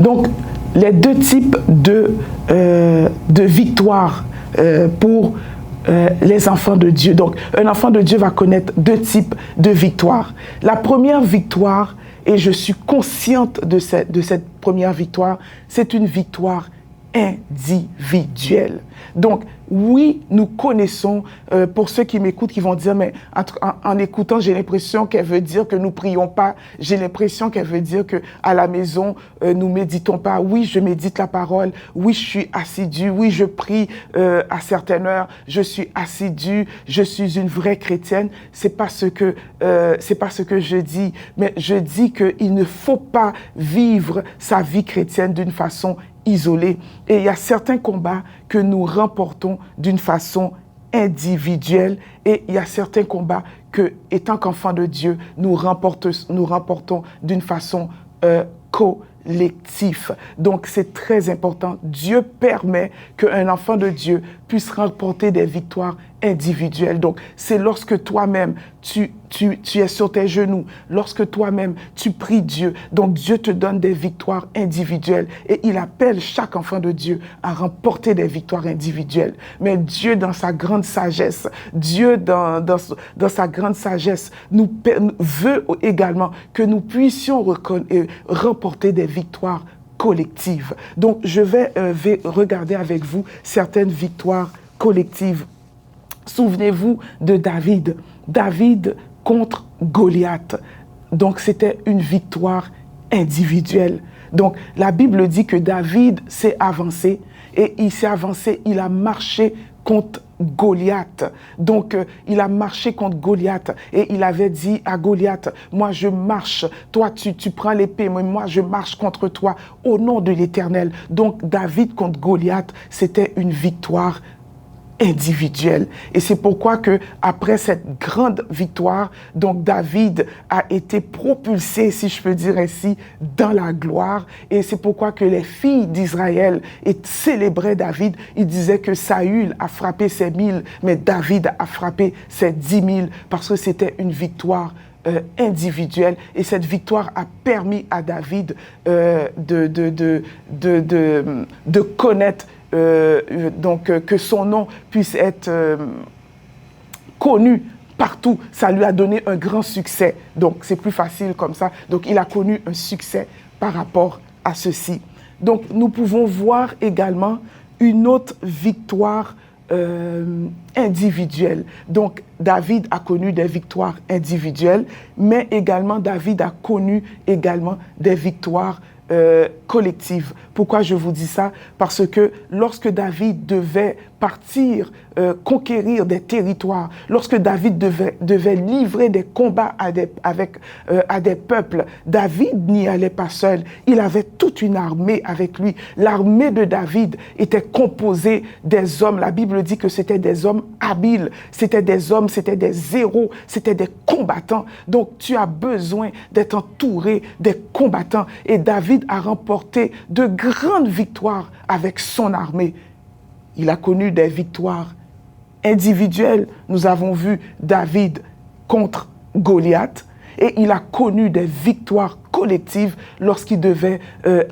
Donc, les deux types de victoires pour les enfants de Dieu. Donc, un enfant de Dieu va connaître deux types de victoires. La première victoire, et je suis consciente de cette première victoire, c'est une victoire individuelle. Donc, oui, nous connaissons, pour ceux qui m'écoutent, qui vont dire, mais en écoutant, j'ai l'impression qu'elle veut dire que nous prions pas, j'ai l'impression qu'elle veut dire qu'à la maison, nous méditons pas. Oui, je médite la parole, oui, je suis assidu, oui, je prie à certaines heures, je suis assidu, je suis une vraie chrétienne. C'est pas ce que je dis, mais je dis qu'il ne faut pas vivre sa vie chrétienne d'une façon isolée. Et il y a certains combats que nous remportons d'une façon individuelle et il y a certains combats que, étant qu'enfants de Dieu, nous remportons d'une façon collective. Donc, c'est très important. Dieu permet qu'un enfant de Dieu puisse remporter des victoires individuelles. Donc, c'est lorsque toi-même, tu es sur tes genoux, lorsque toi-même, tu pries Dieu. Donc, Dieu te donne des victoires individuelles et il appelle chaque enfant de Dieu à remporter des victoires individuelles. Mais Dieu, dans sa grande sagesse, Dieu, dans sa grande sagesse, veut également que nous puissions remporter des victoires collectives. Donc, je vais regarder avec vous certaines victoires collectives. Souvenez-vous de David. David contre Goliath. Donc, c'était une victoire individuelle. Donc, la Bible dit que David s'est avancé et il s'est avancé, il a marché contre Goliath. Donc, il a marché contre Goliath et il avait dit à Goliath, moi je marche, toi tu prends l'épée, mais moi je marche contre toi au nom de l'Éternel. Donc, David contre Goliath, c'était une victoire individuelle. Et c'est pourquoi que après cette grande victoire, donc David a été propulsé, si je peux dire ainsi, dans la gloire. Et c'est pourquoi que les filles d'Israël célébraient David. Ils disaient que Saül a frappé ses 1000, mais David a frappé ses 10 000 parce que c'était une victoire individuelle. Et cette victoire a permis à David de connaître que son nom puisse être connu partout. Ça lui a donné un grand succès. Donc, c'est plus facile comme ça. Donc, il a connu un succès par rapport à ceci. Donc, nous pouvons voir également une autre victoire individuelle. Donc, David a connu des victoires individuelles, mais également, David a connu également des victoires collective. Pourquoi je vous dis ça? Parce que lorsque David devait partir conquérir des territoires, lorsque David devait livrer des combats à des peuples, David n'y allait pas seul. Il avait toute une armée avec lui. L'armée de David était composée des hommes. La Bible dit que c'était des hommes habiles, c'était des hommes, c'était des héros, c'était des combattants. Donc tu as besoin d'être entouré des combattants. Et David a remporté de grandes victoires avec son armée. Il a connu des victoires individuelles. Nous avons vu David contre Goliath. Et il a connu des victoires collectives lorsqu'il devait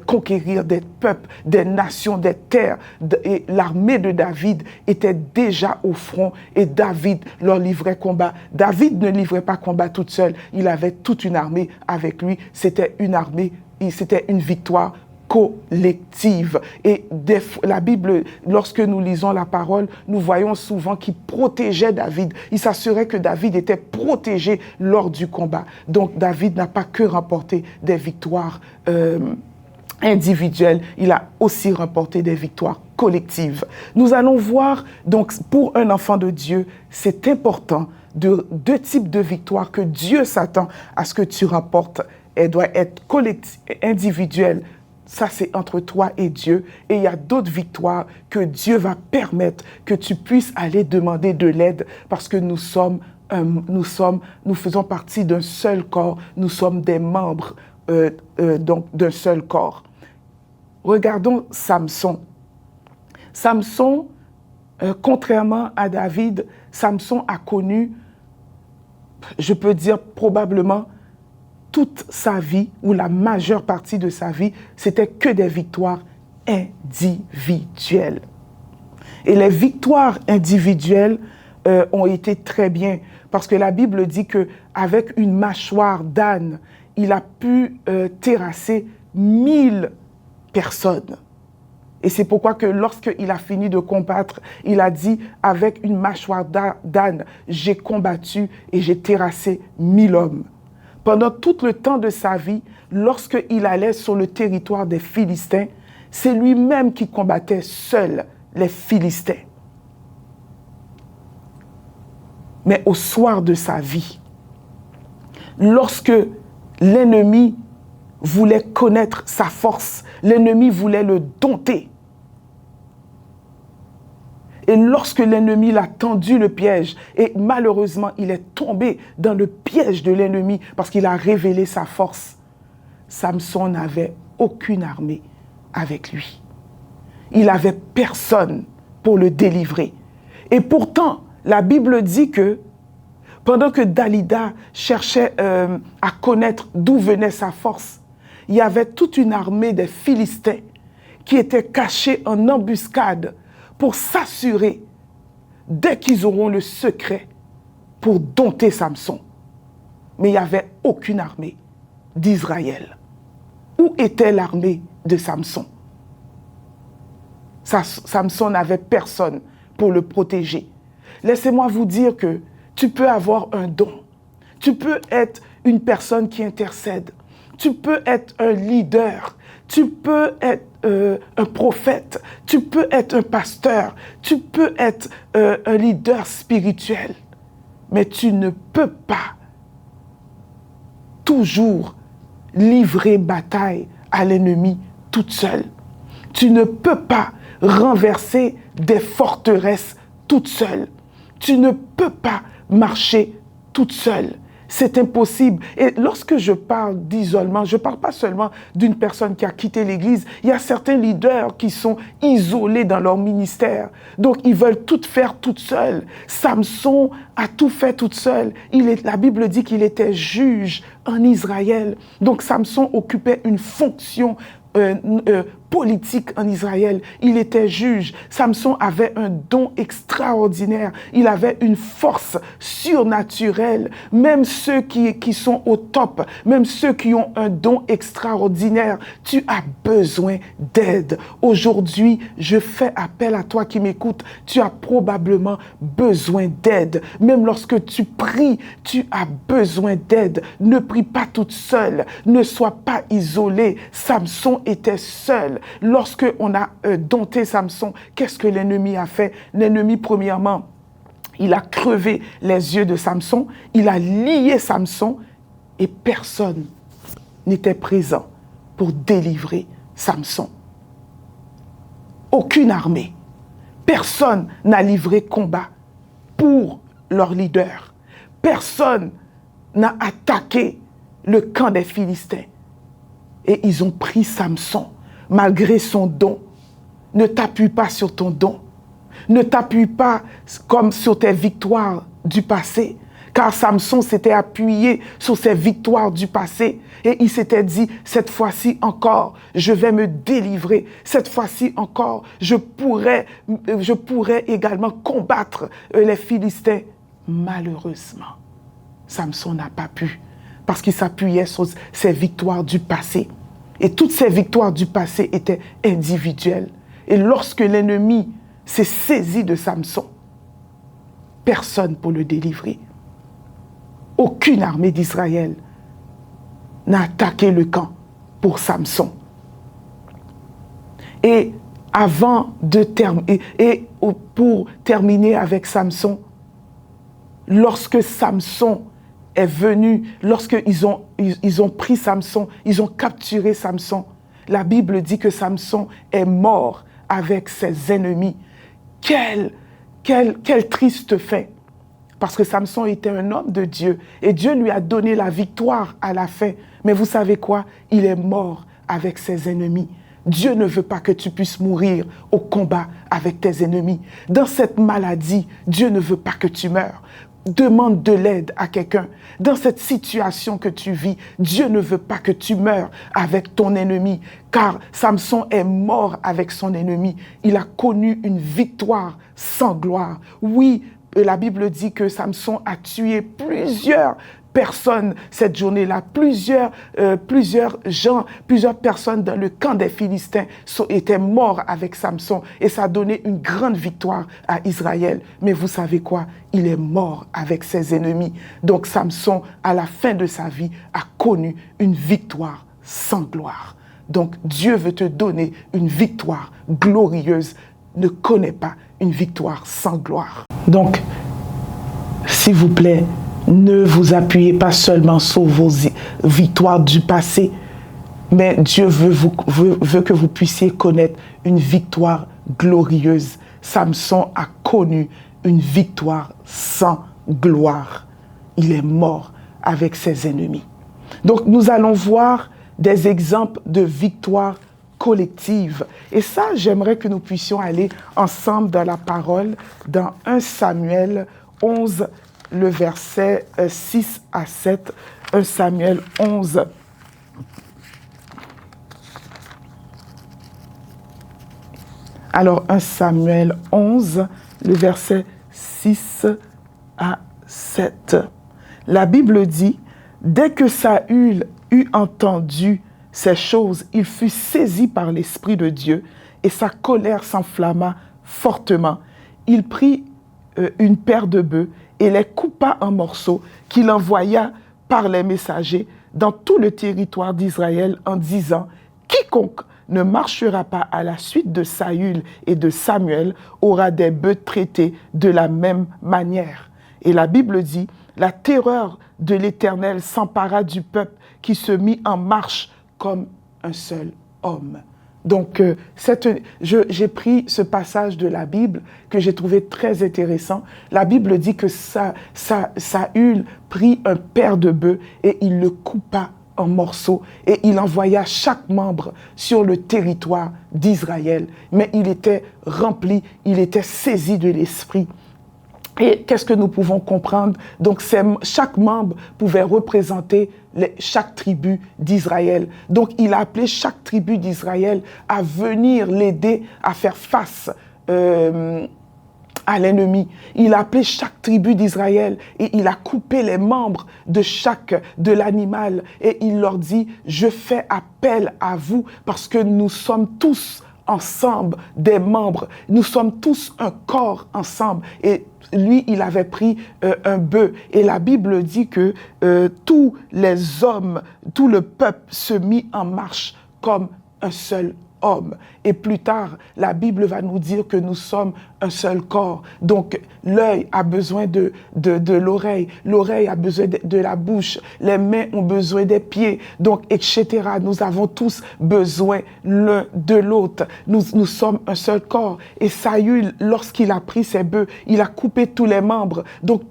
conquérir des peuples, des nations, des terres. Et l'armée de David était déjà au front et David leur livrait combat. David ne livrait pas combat toute seule. Il avait toute une armée avec lui. C'était une armée, c'était une victoire collective. Et la Bible, lorsque nous lisons la parole, nous voyons souvent qu'il protégeait David. Il s'assurait que David était protégé lors du combat. Donc David n'a pas que remporté des victoires individuelles, il a aussi remporté des victoires collectives. Nous allons voir, donc pour un enfant de Dieu, c'est important de deux types de victoires que Dieu s'attend à ce que tu remportes. Elle doit être individuelle. Ça, c'est entre toi et Dieu. Et il y a d'autres victoires que Dieu va permettre que tu puisses aller demander de l'aide parce que nous faisons partie d'un seul corps. Nous sommes des membres donc d'un seul corps. Regardons Samson. Samson, contrairement à David, Samson a connu, je peux dire probablement, toute sa vie, ou la majeure partie de sa vie, c'était que des victoires individuelles. Et les victoires individuelles ont été très bien, parce que la Bible dit qu'avec une mâchoire d'âne, il a pu terrasser 1000 personnes. Et c'est pourquoi que lorsqu'il a fini de combattre, il a dit, avec une mâchoire d'âne, j'ai combattu et j'ai terrassé 1000 hommes. Pendant tout le temps de sa vie, lorsqu'il allait sur le territoire des Philistins, c'est lui-même qui combattait seul les Philistins. Mais au soir de sa vie, lorsque l'ennemi voulait connaître sa force, l'ennemi voulait le dompter. Et lorsque l'ennemi l'a tendu le piège, et malheureusement il est tombé dans le piège de l'ennemi parce qu'il a révélé sa force, Samson n'avait aucune armée avec lui. Il n'avait personne pour le délivrer. Et pourtant, la Bible dit que pendant que Dalila cherchait à connaître d'où venait sa force, il y avait toute une armée des Philistins qui était cachée en embuscade pour s'assurer, dès qu'ils auront le secret, pour dompter Samson. Mais il n'y avait aucune armée d'Israël. Où était l'armée de Samson? Samson n'avait personne pour le protéger. Laissez-moi vous dire que tu peux avoir un don. Tu peux être une personne qui intercède. Tu peux être un leader. Tu peux être un prophète. Tu peux être un pasteur. Tu peux être un leader spirituel. Mais tu ne peux pas toujours livrer bataille à l'ennemi toute seule. Tu ne peux pas renverser des forteresses toute seule. Tu ne peux pas marcher toute seule. C'est impossible. Et lorsque je parle d'isolement, je ne parle pas seulement d'une personne qui a quitté l'Église. Il y a certains leaders qui sont isolés dans leur ministère. Donc, ils veulent tout faire toute seule. Samson a tout fait toute seule. La Bible dit qu'il était juge en Israël. Donc, Samson occupait une fonction politique en Israël. Il était juge. Samson avait un don extraordinaire. Il avait une force surnaturelle. Même ceux qui sont au top, même ceux qui ont un don extraordinaire, tu as besoin d'aide. Aujourd'hui, je fais appel à toi qui m'écoutes. Tu as probablement besoin d'aide. Même lorsque tu pries, tu as besoin d'aide. Ne prie pas toute seule. Ne sois pas isolé. Samson était seul. Lorsque on a dompté Samson, qu'est-ce que l'ennemi a fait? L'ennemi, premièrement, il a crevé les yeux de Samson, il a lié Samson et personne n'était présent pour délivrer Samson. Aucune armée, personne n'a livré combat pour leur leader. Personne n'a attaqué le camp des Philistins. Et ils ont pris Samson, malgré son don. Ne t'appuie pas sur ton don. Ne t'appuie pas comme sur tes victoires du passé. Car Samson s'était appuyé sur ses victoires du passé. Et il s'était dit, cette fois-ci encore, je vais me délivrer. Cette fois-ci encore, je pourrais également combattre les Philistins. Malheureusement, Samson n'a pas pu. Parce qu'il s'appuyait sur ses victoires du passé. Et toutes ces victoires du passé étaient individuelles. Et lorsque l'ennemi s'est saisi de Samson, personne pour le délivrer. Aucune armée d'Israël n'a attaqué le camp pour Samson. Et pour terminer avec Samson, lorsque Samson est venu, lorsqu'ils ont pris Samson, ils ont capturé Samson, la Bible dit que Samson est mort avec ses ennemis. Quel triste fait! Parce que Samson était un homme de Dieu et Dieu lui a donné la victoire à la fin. Mais vous savez quoi? Il est mort avec ses ennemis. Dieu ne veut pas que tu puisses mourir au combat avec tes ennemis. Dans cette maladie, Dieu ne veut pas que tu meurs. demande de l'aide à quelqu'un. Dans cette situation que tu vis, Dieu ne veut pas que tu meurs avec ton ennemi, car Samson est mort avec son ennemi. Il a connu une victoire sans gloire. Oui, la Bible dit que Samson a tué plusieurs personnes cette journée-là. Plusieurs personnes dans le camp des Philistins étaient morts avec Samson. Et ça a donné une grande victoire à Israël. Mais vous savez quoi? Il est mort avec ses ennemis. Donc Samson, à la fin de sa vie, a connu une victoire sans gloire. Donc Dieu veut te donner une victoire glorieuse. Ne connais pas une victoire sans gloire. Donc, s'il vous plaît, ne vous appuyez pas seulement sur vos victoires du passé, mais Dieu veut que vous puissiez connaître une victoire glorieuse. Samson a connu une victoire sans gloire. Il est mort avec ses ennemis. Donc, nous allons voir des exemples de victoires collectives. Et ça, j'aimerais que nous puissions aller ensemble dans la parole, dans 1 Samuel 11, le verset 6 à 7, 1 Samuel 11. Alors, 1 Samuel 11, le verset 6 à 7. La Bible dit, « Dès que Saül eut entendu ces choses, il fut saisi par l'Esprit de Dieu et sa colère s'enflamma fortement. Il prit une paire de bœufs et les coupa en morceaux, qu'il envoya par les messagers dans tout le territoire d'Israël en disant « Quiconque ne marchera pas à la suite de Saül et de Samuel aura des bœufs traités de la même manière. » Et la Bible dit « La terreur de l'Éternel s'empara du peuple qui se mit en marche comme un seul homme. » Donc, j'ai pris ce passage de la Bible que j'ai trouvé très intéressant. La Bible dit que Saül prit un paire de bœufs et il le coupa en morceaux et il envoya chaque membre sur le territoire d'Israël. Mais il était rempli, il était saisi de l'esprit. Et qu'est-ce que nous pouvons comprendre? Donc, chaque membre pouvait représenter chaque tribu d'Israël. Donc, il a appelé chaque tribu d'Israël à venir l'aider à faire face à l'ennemi. Il a appelé chaque tribu d'Israël et il a coupé les membres de l'animal. Et il leur dit, je fais appel à vous parce que nous sommes tous ensemble des membres. Nous sommes tous un corps ensemble. Et lui, il avait pris un bœuf. Et la Bible dit que tous les hommes, tout le peuple se mit en marche comme un seul homme. Et plus tard, la Bible va nous dire que nous sommes un seul corps. Donc, l'œil a besoin de l'oreille, l'oreille a besoin de la bouche, les mains ont besoin des pieds, donc, etc. Nous avons tous besoin l'un de l'autre. Nous sommes un seul corps. Et Saül, lorsqu'il a pris ses bœufs, il a coupé tous les membres. Donc,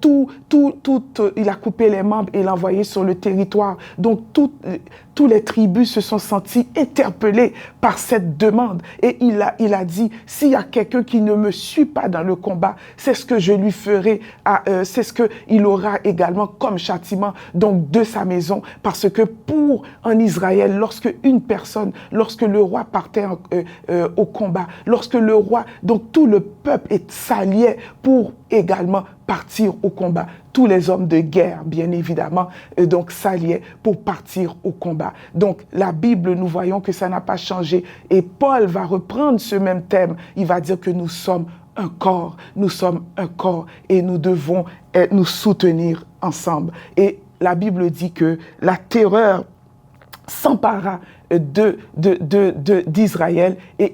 il a coupé les membres et l'a envoyé sur le territoire. Donc, tous les tribus se sont sentis interpellés par cette demande. Et il a dit, s'il y a quelqu'un qui ne me suit pas dans le combat, c'est ce que je lui ferai, c'est ce qu'il aura également comme châtiment donc de sa maison. Parce que en Israël, lorsque le roi partait au combat, lorsque le roi, donc tout le peuple s'alliait pour également partir au combat. Tous les hommes de guerre, bien évidemment, donc s'alliaient pour partir au combat. Donc la Bible, nous voyons que ça n'a pas changé. Et Paul va reprendre ce même thème. Il va dire que nous sommes un corps et nous devons nous soutenir ensemble. Et la Bible dit que la terreur s'empara d'Israël et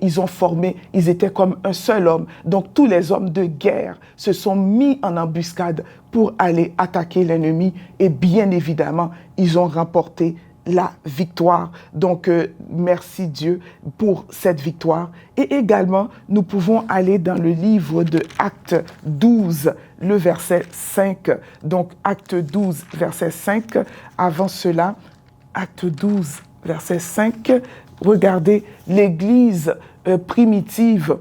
ils étaient comme un seul homme. Donc tous les hommes de guerre se sont mis en embuscade pour aller attaquer l'ennemi et bien évidemment, ils ont remporté la victoire. Donc, merci Dieu pour cette victoire. Et également, nous pouvons aller dans le livre de Actes 12, le verset 5. Donc, Actes 12, verset 5. Avant cela, Acte 12, verset 5, regardez, l'Église primitive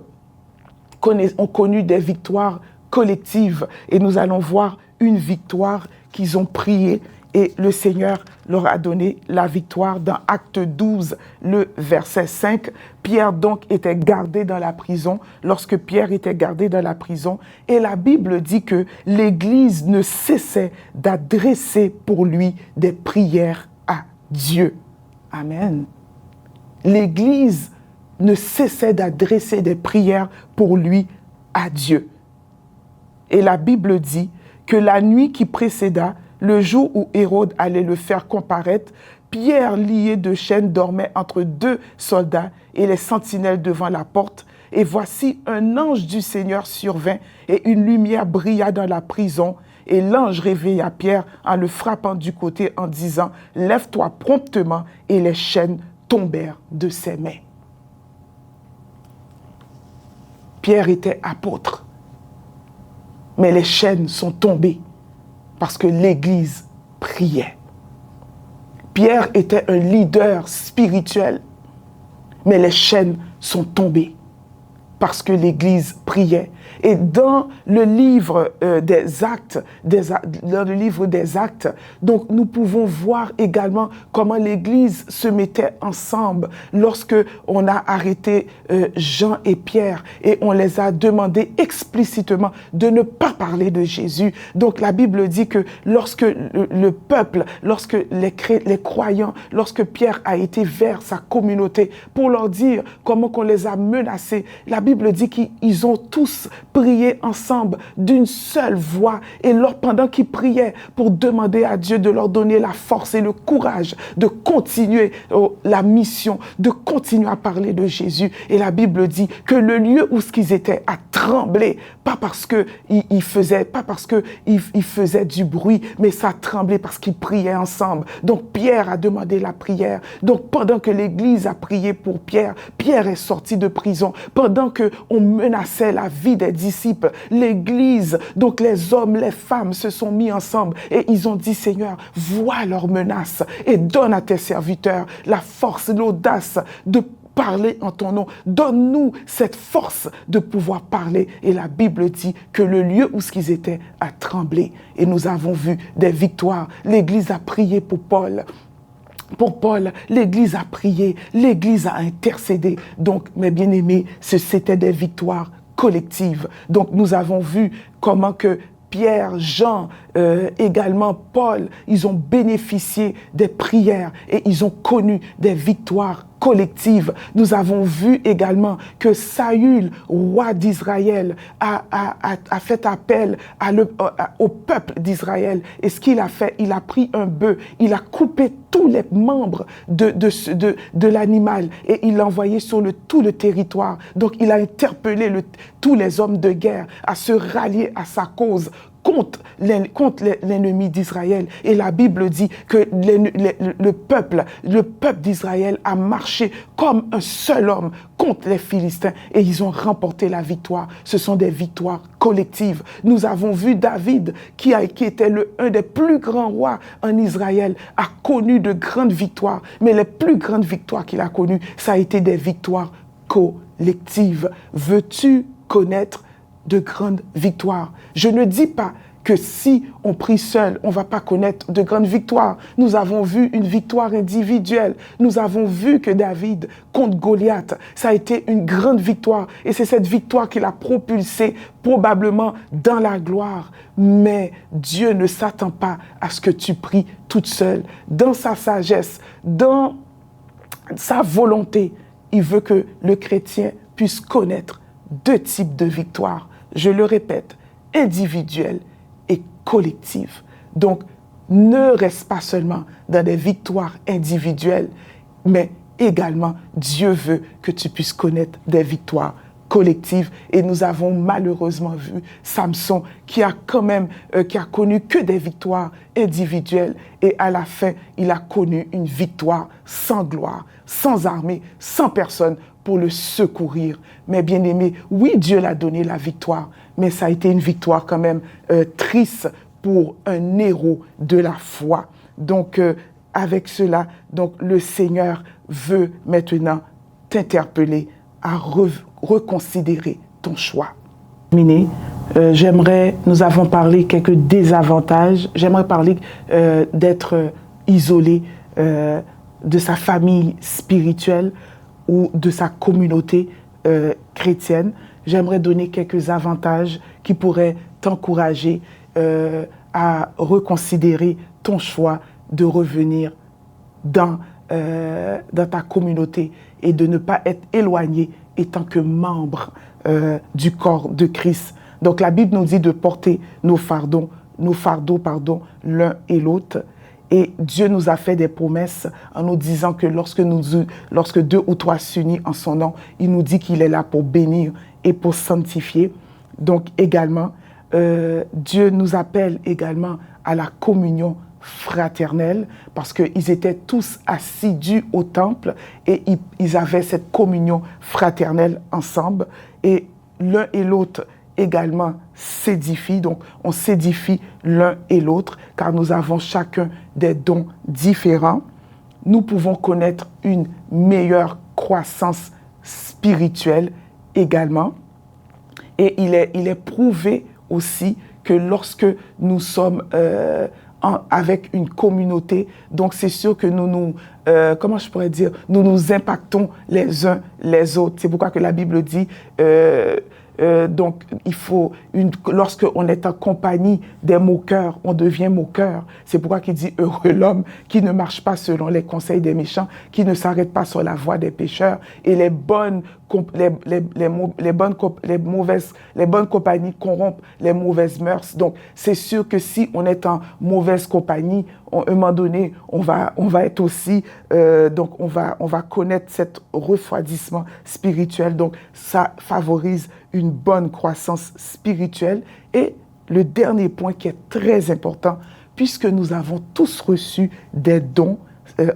ont connu des victoires collectives et nous allons voir une victoire qu'ils ont priée et le Seigneur leur a donné la victoire. Dans Acte 12, le verset 5, Pierre donc était gardé dans la prison, lorsque Pierre était gardé dans la prison, et la Bible dit que l'Église ne cessait d'adresser pour lui des prières à Dieu. Amen. L'Église ne cessait d'adresser des prières pour lui à Dieu. Et la Bible dit que la nuit qui précéda, le jour où Hérode allait le faire comparaître, Pierre, lié de chaînes, dormait entre deux soldats et les sentinelles devant la porte. Et voici, un ange du Seigneur survint et une lumière brilla dans la prison. Et l'ange réveilla Pierre en le frappant du côté en disant « Lève-toi promptement » et les chaînes tombèrent de ses mains. Pierre était apôtre, mais les chaînes sont tombées parce que l'Église priait. Pierre était un leader spirituel, mais les chaînes sont tombées parce que l'Église priait. Et dans le livre des Actes, donc nous pouvons voir également comment l'Église se mettait ensemble lorsque on a arrêté Jean et Pierre et on les a demandé explicitement de ne pas parler de Jésus. Donc la Bible dit que lorsque le peuple, lorsque les croyants, lorsque Pierre a été vers sa communauté pour leur dire comment qu'on les a menacés, la Bible dit qu'ils ont tous prié ensemble d'une seule voix. Et pendant qu'ils priaient pour demander à Dieu de leur donner la force et le courage de continuer la mission, de continuer à parler de Jésus. Et la Bible dit que le lieu où ils étaient a tremblé, pas parce qu'ils faisaient du bruit, mais ça a tremblé parce qu'ils priaient ensemble. Donc Pierre a demandé la prière. Donc pendant que l'Église a prié pour Pierre, Pierre est sorti de prison. Pendant qu'on menaçait la vie des disciples, l'Église, donc les hommes, les femmes se sont mis ensemble et ils ont dit, Seigneur, vois leurs menaces et donne à tes serviteurs la force, l'audace de parler en ton nom. Donne-nous cette force de pouvoir parler. Et la Bible dit que le lieu où ils étaient a tremblé. Et nous avons vu des victoires. L'Église a prié pour Paul. Pour Paul, l'Église a prié, l'Église a intercédé. Donc, mes bien-aimés, c'était des victoires collectives. Donc, nous avons vu comment que Pierre, Jean, également Paul, ils ont bénéficié des prières et ils ont connu des victoires collectives. Nous avons vu également que Saül, roi d'Israël, a fait appel au peuple d'Israël. Et ce qu'il a fait, il a pris un bœuf, il a coupé tous les membres de l'animal et il l'a envoyé sur tout le territoire. Donc il a interpellé tous les hommes de guerre à se rallier à sa cause contre l'ennemi d'Israël. Et la Bible dit que le peuple d'Israël a marché comme un seul homme contre les Philistins et ils ont remporté la victoire. Ce sont des victoires collectives. Nous avons vu David, qui était un des plus grands rois en Israël, a connu de grandes victoires. Mais les plus grandes victoires qu'il a connues, ça a été des victoires collectives. Veux-tu connaître de grandes victoires? Je ne dis pas que si on prie seul, on ne va pas connaître de grandes victoires. Nous avons vu une victoire individuelle. Nous avons vu que David, contre Goliath, ça a été une grande victoire. Et c'est cette victoire qui l'a propulsé probablement dans la gloire. Mais Dieu ne s'attend pas à ce que tu pries toute seule. Dans sa sagesse, dans sa volonté, il veut que le chrétien puisse connaître deux types de victoires. Je le répète, individuelle et collective. Donc, ne reste pas seulement dans des victoires individuelles, mais également, Dieu veut que tu puisses connaître des victoires collectives. Et nous avons malheureusement vu Samson qui a connu que des victoires individuelles. Et à la fin, il a connu une victoire sans gloire, sans armée, sans personne pour le secourir. Mais bien aimé, oui, Dieu l'a donné la victoire, mais ça a été une victoire quand même triste pour un héros de la foi. Donc, avec cela, donc, le Seigneur veut maintenant t'interpeller à reconsidérer ton choix. Nous avons parlé quelques désavantages. J'aimerais parler d'être isolé de sa famille spirituelle ou de sa communauté chrétienne. J'aimerais donner quelques avantages qui pourraient t'encourager à reconsidérer ton choix de revenir dans ta communauté et de ne pas être éloigné étant que membre du corps de Christ. Donc la Bible nous dit de porter nos fardeaux, l'un et l'autre. Et Dieu nous a fait des promesses en nous disant que lorsque 2 ou 3 s'unissent en son nom, il nous dit qu'il est là pour bénir et pour sanctifier. Donc également, Dieu nous appelle également à la communion fraternelle parce qu'ils étaient tous assidus au temple et ils avaient cette communion fraternelle ensemble. Et l'un et l'autre également s'édifient, donc on s'édifie l'un et l'autre car nous avons chacun des dons différents. Nous pouvons connaître une meilleure croissance spirituelle également. Et il est prouvé aussi que lorsque nous sommes avec une communauté, donc c'est sûr que nous nous impactons les uns les autres. C'est pourquoi que la Bible dit donc il faut lorsque on est en compagnie des moqueurs, on devient moqueur. C'est pourquoi qu'il dit heureux l'homme qui ne marche pas selon les conseils des méchants, qui ne s'arrête pas sur la voie des pécheurs. Et les bonnes compagnies corrompent les mauvaises mœurs. Donc c'est sûr que si on est en mauvaise compagnie, à un moment donné, on va être aussi, donc on va connaître cet refroidissement spirituel. Donc ça favorise une bonne croissance spirituelle. Et le dernier point qui est très important, puisque nous avons tous reçu des dons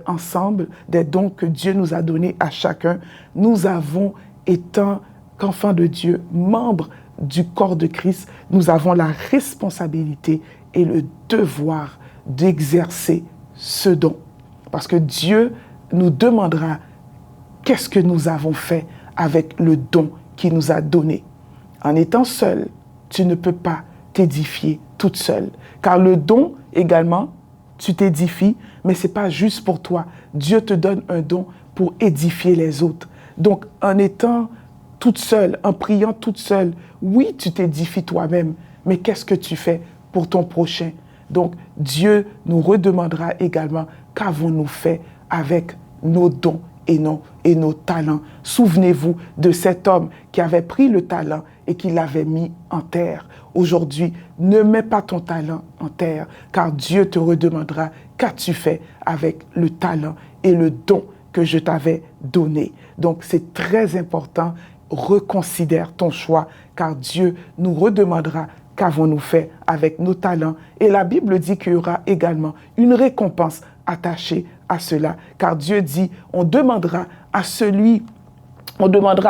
ensemble, des dons que Dieu nous a donnés à chacun, nous avons, étant qu'enfants de Dieu, membres du corps de Christ, nous avons la responsabilité et le devoir d'exercer ce don. Parce que Dieu nous demandera qu'est-ce que nous avons fait avec le don qu'il nous a donné. En étant seul, tu ne peux pas t'édifier toute seule. Car le don également, tu t'édifies, mais ce n'est pas juste pour toi. Dieu te donne un don pour édifier les autres. Donc, en étant toute seule, en priant toute seule, oui, tu t'édifies toi-même, mais qu'est-ce que tu fais pour ton prochain? Donc, Dieu nous redemandera également qu'avons-nous fait avec nos dons et nos talents. Souvenez-vous de cet homme qui avait pris le talent et qui l'avait mis en terre. Aujourd'hui, ne mets pas ton talent en terre, car Dieu te redemandera qu'as-tu fait avec le talent et le don que je t'avais donné. Donc, c'est très important. Reconsidère ton choix, car Dieu nous redemandera qu'avons-nous fait avec nos talents. Et la Bible dit qu'il y aura également une récompense attachée à cela, car Dieu dit, on demandera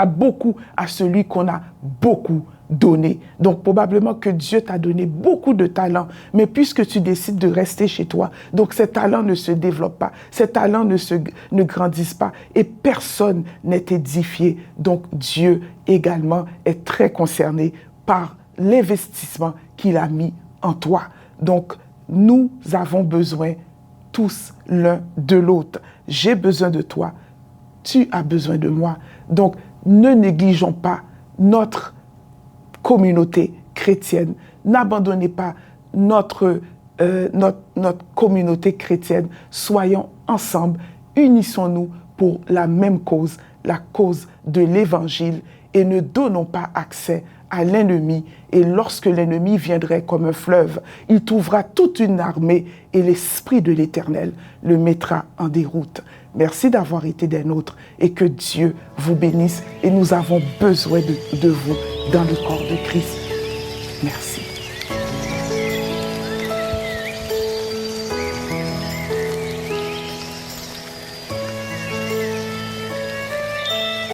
beaucoup à celui qu'on a beaucoup donné. Donc probablement que Dieu t'a donné beaucoup de talents, mais puisque tu décides de rester chez toi, donc ces talents ne se développent pas, ces talents ne grandissent pas et personne n'est édifié. Donc Dieu également est très concerné par l'investissement qu'il a mis en toi. Donc nous avons besoin tous l'un de l'autre. J'ai besoin de toi, tu as besoin de moi. Donc ne négligeons pas notre communauté chrétienne. N'abandonnez pas notre communauté chrétienne. Soyons ensemble, unissons-nous pour la même cause, la cause de l'Évangile, et ne donnons pas accès à l'ennemi. Et lorsque l'ennemi viendrait comme un fleuve, il trouvera toute une armée et l'Esprit de l'Éternel le mettra en déroute. Merci d'avoir été des nôtres et que Dieu vous bénisse. Et nous avons besoin de vous dans le corps de Christ. Merci.